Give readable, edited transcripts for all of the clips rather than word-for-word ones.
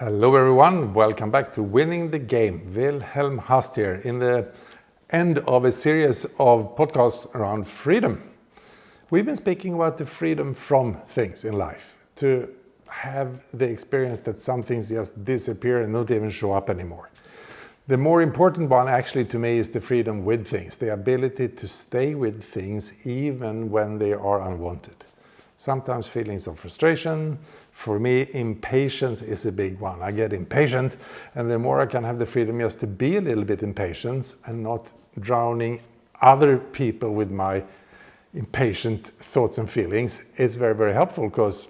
Hello everyone, welcome back to Winning the Game. Wilhelm Hast here in the end of a series of podcasts around freedom. We've been speaking about the freedom from things in life, to have the experience that some things just disappear and not even show up anymore. The more important one actually to me is the freedom with things, the ability to stay with things even when they are unwanted. Sometimes feelings of frustration. For me, impatience is a big one. I get impatient, and the more I can have the freedom just to be a little bit impatient and not drowning other people with my impatient thoughts and feelings, it's very, very helpful because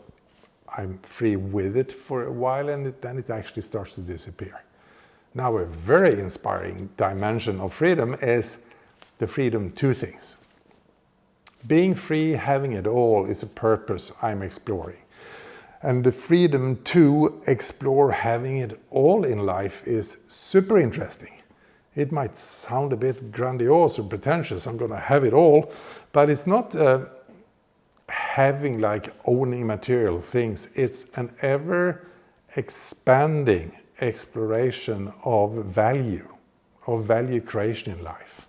I'm free with it for a while and then it actually starts to disappear. Now, a very inspiring dimension of freedom is the freedom to things. Being free, having it all, is a purpose I'm exploring. And the freedom to explore having it all in life is super interesting. It might sound a bit grandiose or pretentious, I'm going to have it all, but it's not having like owning material things. It's an ever expanding exploration of value creation in life.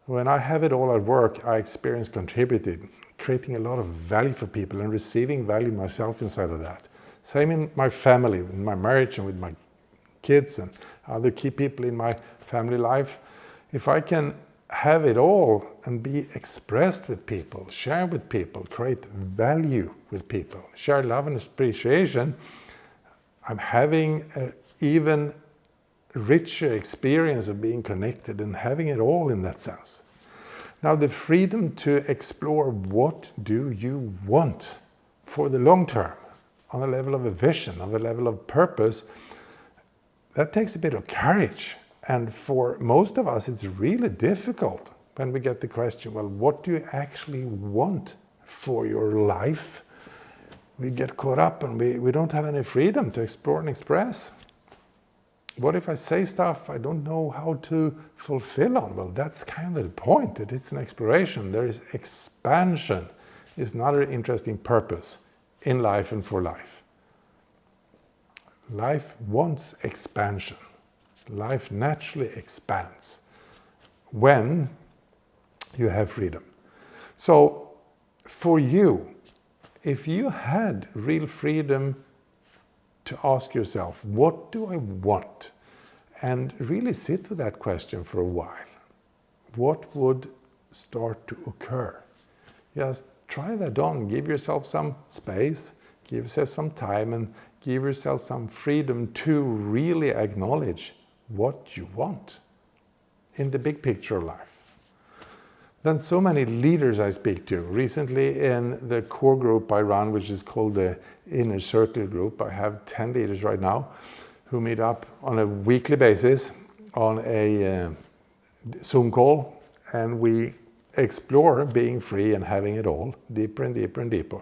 When I have it all at work, I experience contributing, creating a lot of value for people and receiving value myself inside of that. Same in my family, in my marriage and with my kids and other key people in my family life. If I can have it all and be expressed with people, share with people, create value with people, share love and appreciation, I'm having an even richer experience of being connected and having it all in that sense. Now, the freedom to explore what do you want for the long term, on the level of a vision, on the level of purpose, that takes a bit of courage. And for most of us, it's really difficult when we get the question, well, what do you actually want for your life? We get caught up and we don't have any freedom to explore and express. What if I say stuff I don't know how to fulfill on? Well, that's kind of the point. It's an exploration. There is expansion. It's another interesting purpose in life and for life. Life wants expansion. Life naturally expands when you have freedom. So for you, if you had real freedom to ask yourself, what do I want? And really sit with that question for a while. What would start to occur? Just try that on. Give yourself some space, give yourself some time, and give yourself some freedom to really acknowledge what you want in the big picture of life. Then so many leaders I speak to. Recently in the core group I run, which is called the Inner Circle Group, I have 10 leaders right now who meet up on a weekly basis on a Zoom call, and we explore being free and having it all deeper and deeper and deeper.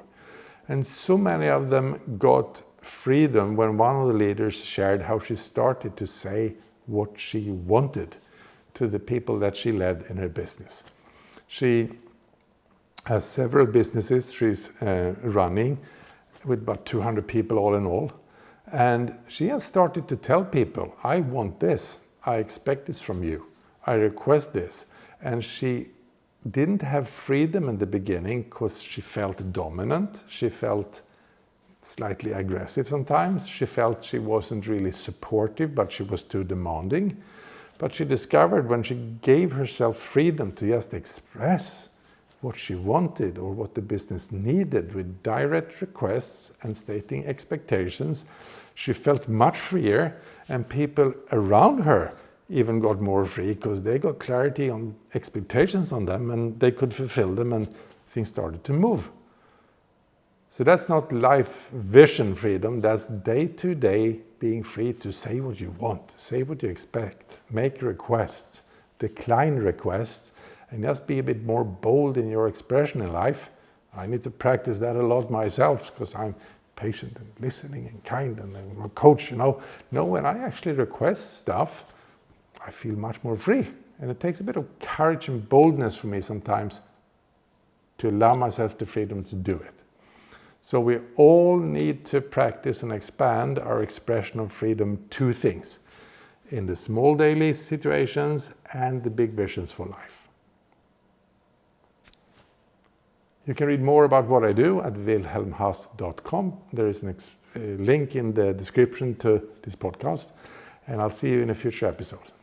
And so many of them got freedom when one of the leaders shared how she started to say what she wanted to the people that she led in her business. She has several businesses she's running with about 200 people all in all. And she has started to tell people, I want this, I expect this from you, I request this. And she didn't have freedom in the beginning because she felt dominant, she felt slightly aggressive sometimes, she felt she wasn't really supportive, but she was too demanding. But she discovered when she gave herself freedom to just express what she wanted or what the business needed with direct requests and stating expectations, she felt much freer, and people around her even got more free because they got clarity on expectations on them and they could fulfill them and things started to move. So that's not life vision freedom, that's day-to-day being free to say what you want, say what you expect, make requests, decline requests, and just be a bit more bold in your expression in life. I need to practice that a lot myself because I'm patient and listening and kind and I'm a coach, you know. No, when I actually request stuff, I feel much more free. And it takes a bit of courage and boldness for me sometimes to allow myself the freedom to do it. So we all need to practice and expand our expression of freedom to things, in the small daily situations and the big visions for life. You can read more about what I do at wilhelmhast.com. There is a link in the description to this podcast, and I'll see you in a future episode.